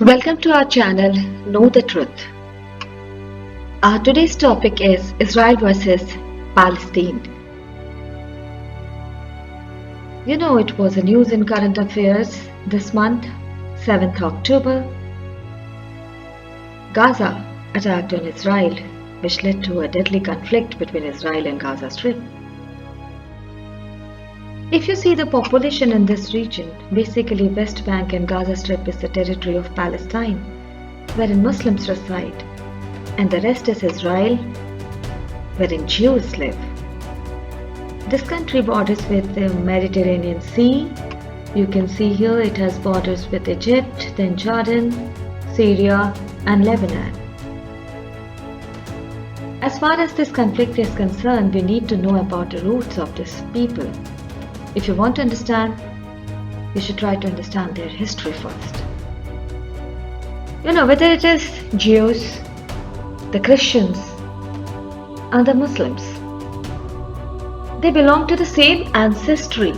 Welcome to our channel, Know the Truth. Today's topic is Israel versus Palestine. It was a news in current affairs this month, 7th October. Gaza attacked on Israel, which led to a deadly conflict between Israel and Gaza Strip. If you see the population in this region, basically West Bank and Gaza Strip is the territory of Palestine, wherein Muslims reside, and the rest is Israel, wherein Jews live. This country borders with the Mediterranean Sea. You can see here it has borders with Egypt, then Jordan, Syria, and Lebanon. As far as this conflict is concerned, we need to know about the roots of these people. If you want to understand, you should try to understand their history first. Whether it is Jews, the Christians, and the Muslims, they belong to the same ancestry.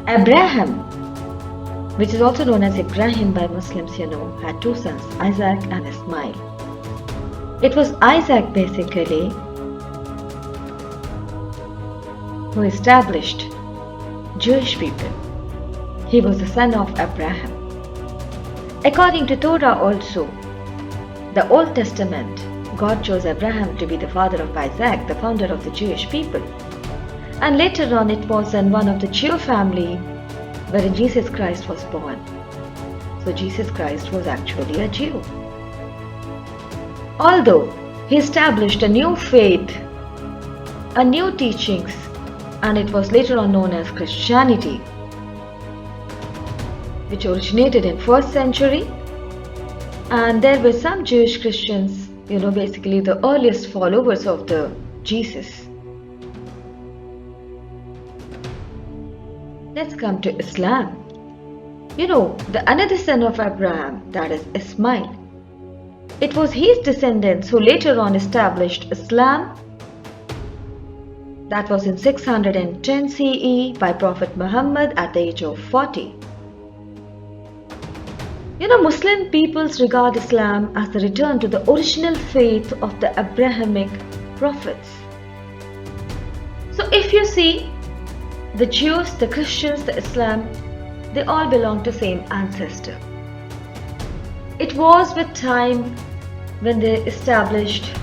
Abraham, which is also known as Ibrahim by Muslims, had two sons, Isaac and Ismail. It was Isaac basically who established Jewish people. He was the son of Abraham. According to Torah also, the Old Testament, God chose Abraham to be the father of Isaac, the founder of the Jewish people. And later on it was in one of the Jew family wherein Jesus Christ was born. So Jesus Christ was actually a Jew. Although he established a new faith, a new teachings, and it was later on known as Christianity, which originated in 1st century, and there were some Jewish Christians, basically the earliest followers of the Jesus. Let's come to Islam. The another son of Abraham, that is Ismail. It was his descendants who later on established Islam. That was in 610 CE by Prophet Muhammad at the age of 40. Muslim peoples regard Islam as the return to the original faith of the Abrahamic prophets. So if you see, the Jews, the Christians, the Islam, they all belong to same ancestor. It was with time when they established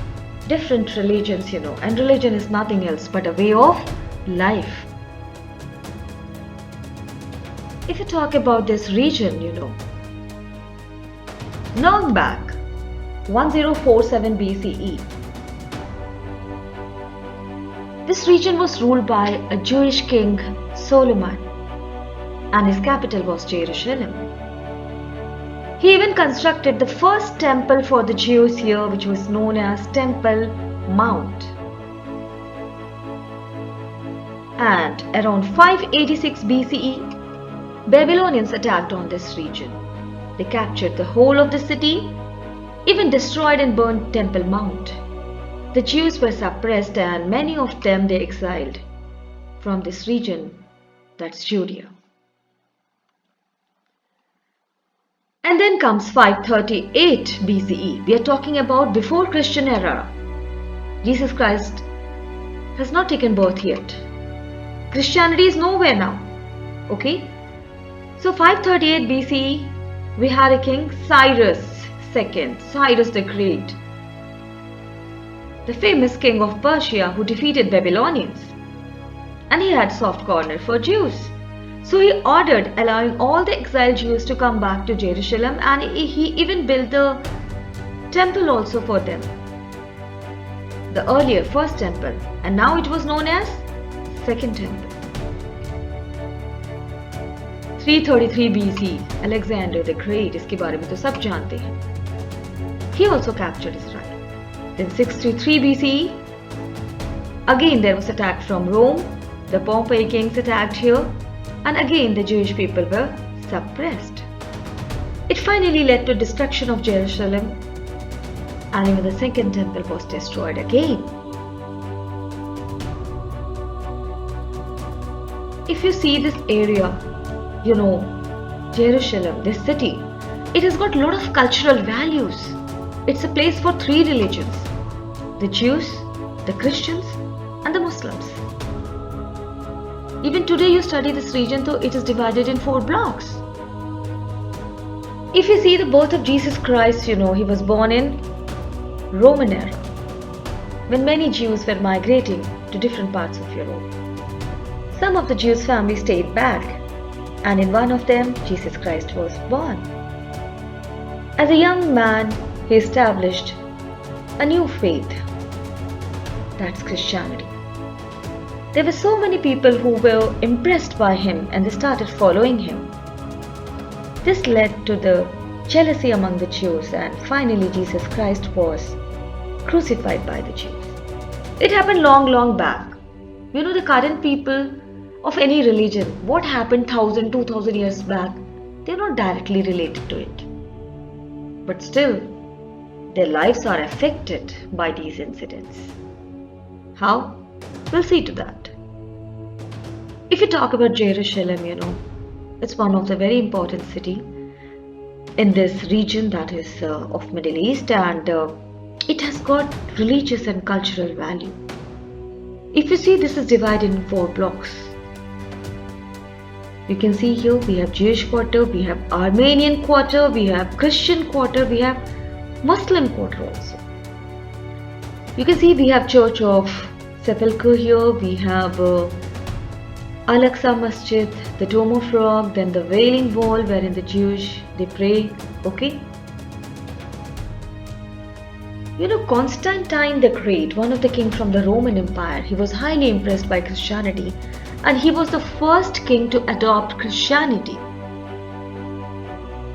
different religions, and religion is nothing else but a way of life. If you talk about this region, long back, 1047 BCE, this region was ruled by a Jewish king, Solomon, and his capital was Jerusalem. He even constructed the first temple for the Jews here, which was known as Temple Mount. And around 586 BCE, Babylonians attacked on this region. They captured the whole of the city, even destroyed and burned Temple Mount. The Jews were suppressed and many of them they exiled from this region, that's Judea. And then comes 538 BCE. We are talking about before Christian era. Jesus Christ has not taken birth yet. Christianity is nowhere now. Okay? So 538 BCE, we had a king, Cyrus II, Cyrus the Great, the famous king of Persia who defeated Babylonians. And he had soft corner for Jews. So he ordered allowing all the exiled Jews to come back to Jerusalem, and he even built the temple also for them. The earlier first temple, and now it was known as second temple. 333 BC, Alexander the Great, इसके बारे में तो सब जानते हैं. He also captured Israel. Then 633 BCE, again there was attack from Rome. The Pompey kings attacked here. And again the Jewish people were suppressed. It finally led to destruction of Jerusalem, and even the second temple was destroyed again. If you see this area, Jerusalem, this city, it has got a lot of cultural values. It's a place for three religions: the Jews, the Christians, and the Muslims. Even today you study this region, though it is divided in 4 blocks. If you see the birth of Jesus Christ, he was born in Roman era, when many Jews were migrating to different parts of Europe. Some of the Jews' families stayed back, and in one of them, Jesus Christ was born. As a young man, he established a new faith. That's Christianity. There were so many people who were impressed by him and they started following him. This led to the jealousy among the Jews, and finally Jesus Christ was crucified by the Jews. It happened long back. The current people of any religion, what happened 1000, 2000 years back, they're not directly related to it. But still, their lives are affected by these incidents. How? We'll see to that. If you talk about Jerusalem, it's one of the very important city in this region that is of Middle East, and it has got religious and cultural value. If you see, this is divided in 4 blocks. You can see here we have Jewish quarter, we have Armenian quarter, we have Christian quarter, we have Muslim quarter also. You can see we have Church of Sepulchre here, we have Al-Aqsa Masjid, the Dome of Rock, then the Wailing Wall wherein the Jewish, they pray, okay? Constantine the Great, one of the kings from the Roman Empire, he was highly impressed by Christianity, and he was the first king to adopt Christianity.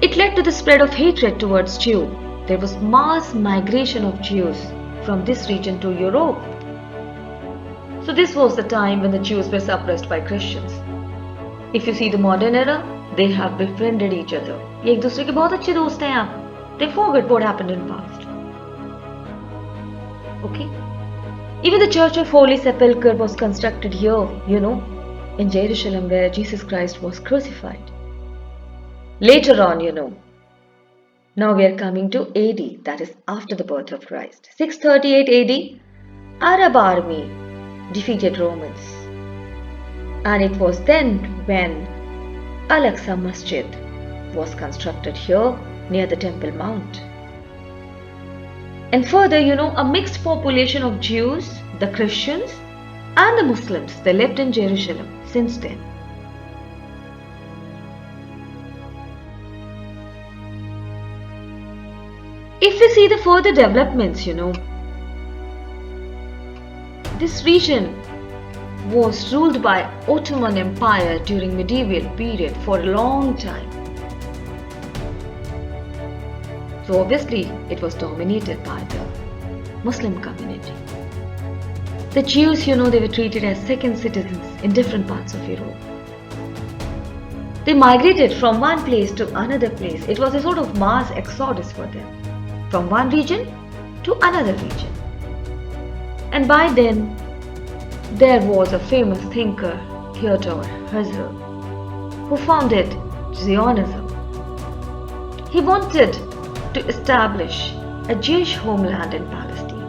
It led to the spread of hatred towards Jews. There was mass migration of Jews from this region to Europe. So this was the time when the Jews were suppressed by Christians. If you see the modern era, they have befriended each other. ये एक दूसरे के बहुत अच्छे दोस्त हैं आप. They forget what happened in past. Okay. Even the Church of Holy Sepulchre was constructed here, in Jerusalem, where Jesus Christ was crucified. Later on, now we are coming to AD, that is after the birth of Christ. 638 AD, Arab army defeated Romans. And it was then when Al-Aqsa Masjid was constructed here near the Temple Mount. And further, a mixed population of Jews, the Christians and the Muslims, they lived in Jerusalem since then. If we see the further developments, this region was ruled by Ottoman Empire during medieval period for a long time. So obviously it was dominated by the Muslim community. The Jews, they were treated as second citizens in different parts of Europe. They migrated from one place to another place. It was a sort of mass exodus for them, from one region to another region. And by then, there was a famous thinker, Theodore Herzl, who founded Zionism. He wanted to establish a Jewish homeland in Palestine,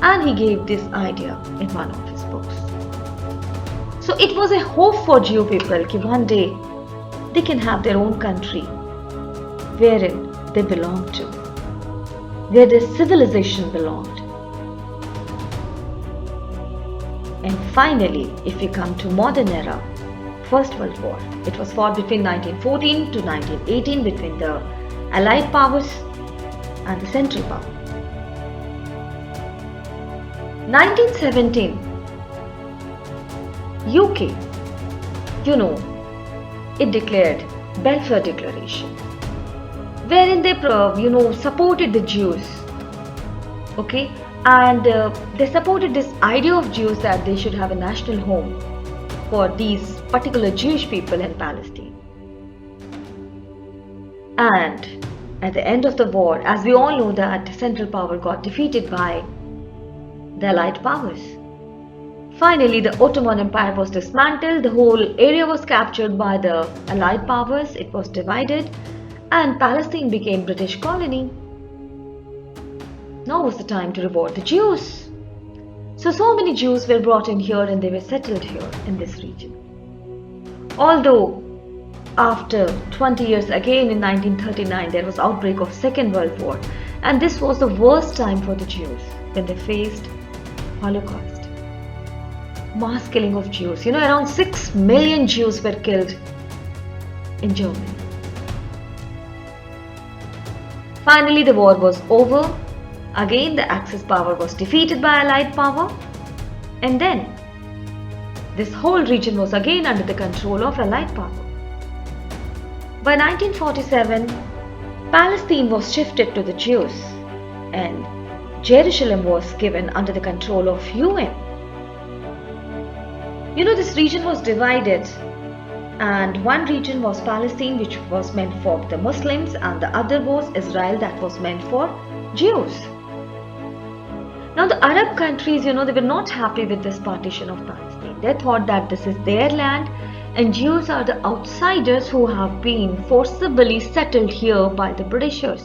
and he gave this idea in one of his books. So it was a hope for Jew people that one day they can have their own country wherein they belong to, where their civilization belonged. And finally, if we come to modern era, First World War, it was fought between 1914 to 1918 between the Allied powers and the Central Power. 1917, UK, it declared Balfour Declaration, wherein they, supported the Jews, okay, and they supported this idea of Jews that they should have a national home for these particular Jewish people in Palestine. And at the end of the war, as we all know that Central Power got defeated by the Allied powers. Finally, the Ottoman Empire was dismantled, the whole area was captured by the Allied powers, it was divided, and Palestine became British colony. Now was the time to reward the Jews. So many Jews were brought in here and they were settled here in this region. Although after 20 years again in 1939 there was outbreak of Second World War, and this was the worst time for the Jews when they faced Holocaust. Mass killing of Jews. Around 6 million Jews were killed in Germany. Finally, the war was over. Again, the Axis power was defeated by Allied power. And then, this whole region was again under the control of Allied power. By 1947, Palestine was shifted to the Jews and Jerusalem was given under the control of UN. This region was divided, and one region was Palestine, which was meant for the Muslims, and the other was Israel, that was meant for Jews. Now the Arab countries, they were not happy with this partition of Palestine. They thought that this is their land and Jews are the outsiders who have been forcibly settled here by the Britishers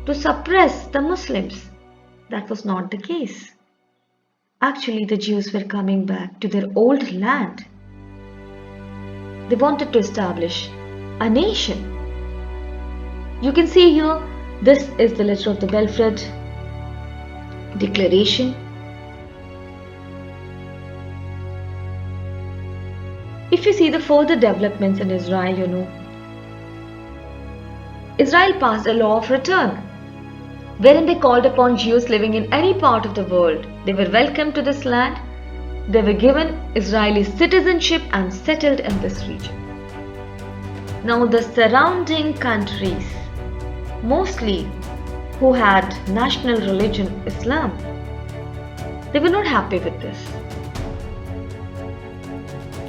to suppress the Muslims. That was not the case. Actually, the Jews were coming back to their old land. They wanted to establish a nation. You can see here, this is the letter of the Belfred Declaration. If you see the further developments in Israel, Israel passed a law of return, wherein they called upon Jews living in any part of the world. They were welcomed to this land. They were given Israeli citizenship and settled in this region. Now the surrounding countries, mostly who had national religion Islam, they were not happy with this.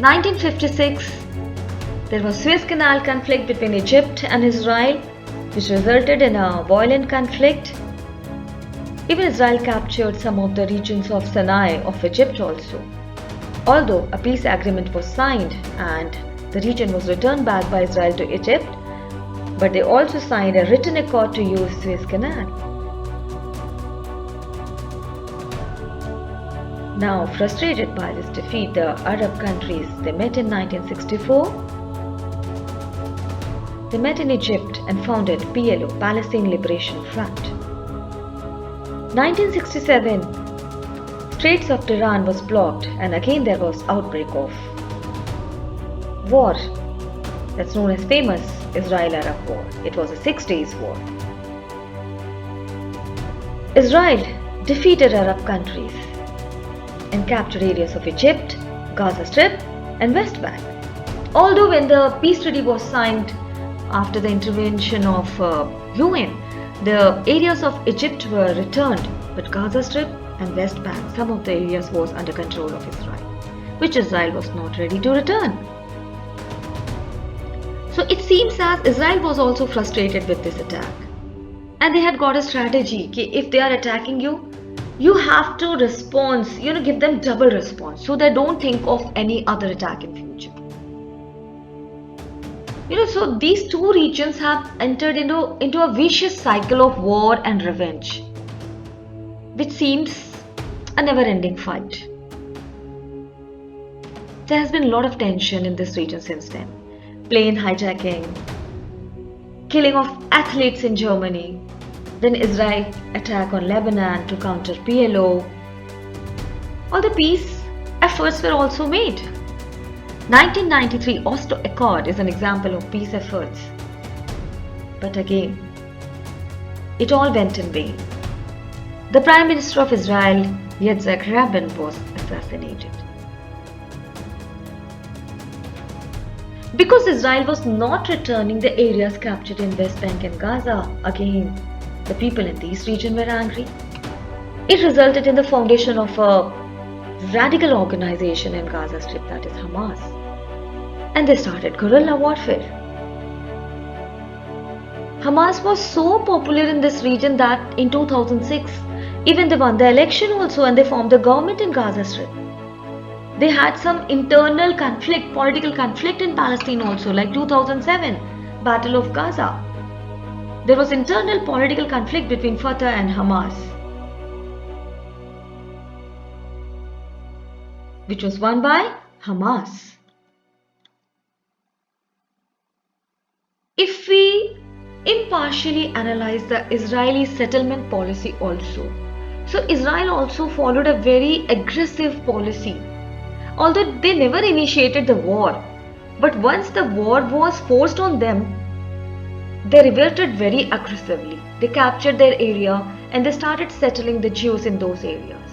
1956, there was Suez Canal conflict between Egypt and Israel, which resulted in a violent conflict. Even Israel captured some of the regions of Sinai of Egypt also. Although a peace agreement was signed and the region was returned back by Israel to Egypt, but they also signed a written accord to use Suez Canal. Now, frustrated by this defeat, the Arab countries, they met in 1964. They met in Egypt and founded PLO, Palestine Liberation Front. 1967, Straits of Tiran was blocked and again there was outbreak of war that's known as famous Israel-Arab War. It was a 6 days war. Israel defeated Arab countries and captured areas of Egypt, Gaza Strip and West Bank. Although when the peace treaty was signed after the intervention of UN, the areas of Egypt were returned, but Gaza Strip and West Bank, some of the areas was under control of Israel, which Israel was not ready to return. So it seems as Israel was also frustrated with this attack, and they had got a strategy that if they are attacking you, you have to respond, give them double response so they don't think of any other attack in future. So these two regions have entered into a vicious cycle of war and revenge, which seems a never-ending fight. There has been a lot of tension in this region since then. Plane hijacking, killing of athletes in Germany, then Israel attack on Lebanon to counter PLO. All the peace efforts were also made. 1993 Oslo Accord is an example of peace efforts. But again, it all went in vain. The Prime Minister of Israel, Yitzhak Rabin, was assassinated. Because Israel was not returning the areas captured in West Bank and Gaza, again, the people in these regions were angry. It resulted in the foundation of a radical organization in Gaza Strip, that is Hamas. And they started guerrilla warfare. Hamas was so popular in this region that in 2006, even they won the election also and they formed the government in Gaza Strip. They had some internal conflict, political conflict in Palestine also, like 2007, Battle of Gaza. There was internal political conflict between Fatah and Hamas, which was won by Hamas. If we impartially analyze the Israeli settlement policy also, so Israel also followed a very aggressive policy. Although they never initiated the war, but once the war was forced on them, they reverted very aggressively. They captured their area and they started settling the Jews in those areas.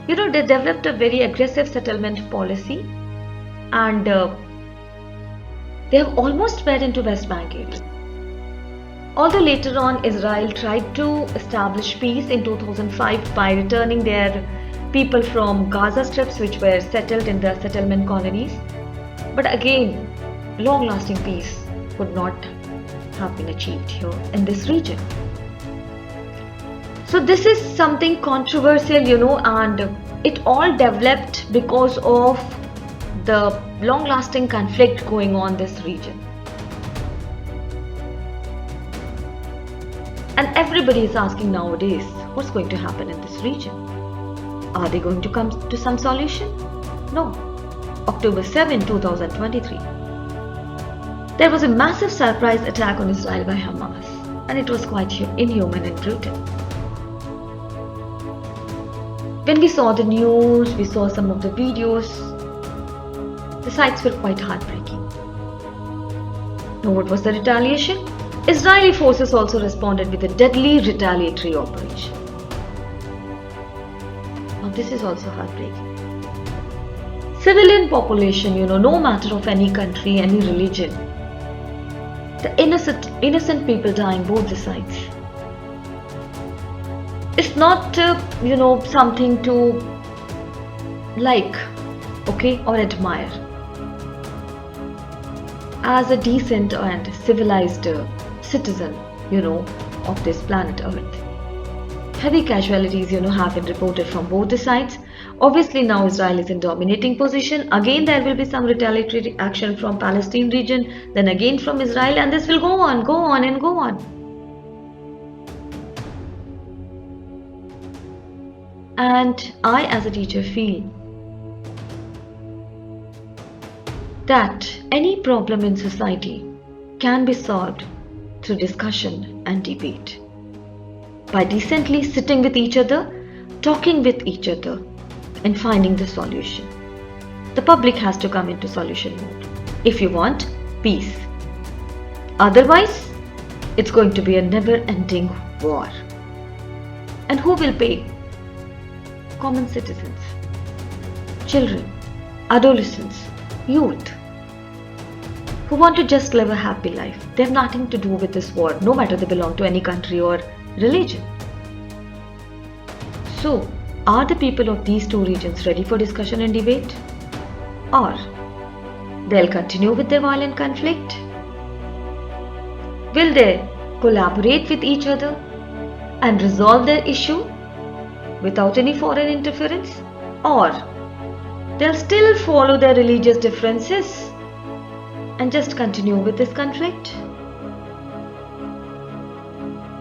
They developed a very aggressive settlement policy, and they have almost spread into West Bank area. Although later on Israel tried to establish peace in 2005 by returning their people from Gaza strips which were settled in the settlement colonies, but again long-lasting peace could not have been achieved here in this region. So this is something controversial, and it all developed because of the long-lasting conflict going on in this region. And everybody is asking nowadays, what's going to happen in this region? Are they going to come to some solution? No. October 7, 2023. There was a massive surprise attack on Israel by Hamas, and it was quite inhuman and brutal. When we saw the news, we saw some of the videos, the sights were quite heartbreaking. Now, what was the retaliation? Israeli forces also responded with a deadly retaliatory operation. Now, this is also heartbreaking. Civilian population, no matter of any country, any religion, the innocent people dying both the sides. It's not, something to like, or admire. As a decent and civilized citizen, of this planet Earth, heavy casualties, have been reported from both the sides. Obviously, now Israel is in dominating position. Again, there will be some retaliatory action from Palestine region, then again from Israel, and this will go on and go on. And I, as a teacher, feel that any problem in society can be solved through discussion and debate. By decently sitting with each other, talking with each other, and finding the solution. The public has to come into solution mode if you want peace. Otherwise, it's going to be a never-ending war. And who will pay? Common citizens, children, adolescents, youth, who want to just live a happy life. They have nothing to do with this war, no matter they belong to any country or religion. So, are the people of these two regions ready for discussion and debate? Or they'll continue with their violent conflict? Will they collaborate with each other and resolve their issue without any foreign interference? Or they'll still follow their religious differences and just continue with this conflict?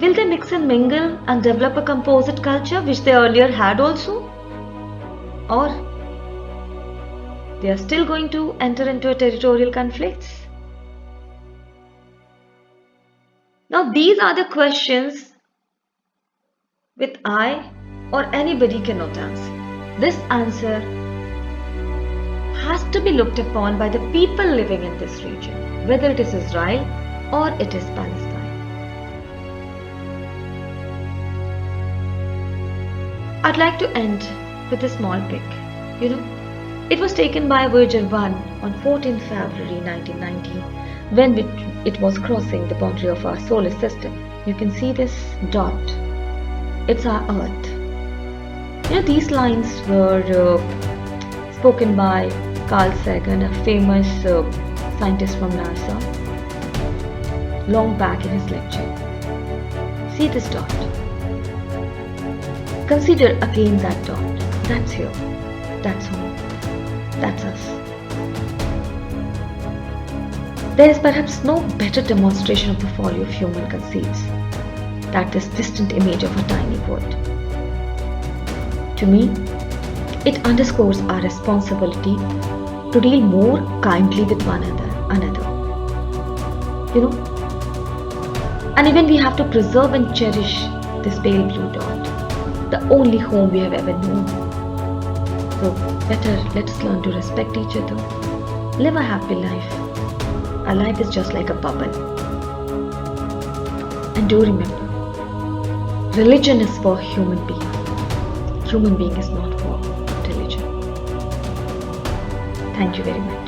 Will they mix and mingle and develop a composite culture which they earlier had also? Or they are still going to enter into a territorial conflicts? Now these are the questions which I or anybody cannot answer. This answer has to be looked upon by the people living in this region, whether it is Israel or it is Palestine. I'd like to end with a small pic. It was taken by Voyager 1 on 14th February 1990 when it was crossing the boundary of our solar system. You can see this dot. It's our Earth. These lines were spoken by Carl Sagan, a famous scientist from NASA, long back in his lecture. See this dot. Consider again that dot. That's here. That's home. That's us. There is perhaps no better demonstration of the folly of human conceits than this distant image of a tiny world. To me, it underscores our responsibility to deal more kindly with one another. And even we have to preserve and cherish this pale blue dot, the only home we have ever known. So better let us learn to respect each other, live a happy life. Our life is just like a bubble. And do remember, religion is for human being. Human being is not for religion. Thank you very much.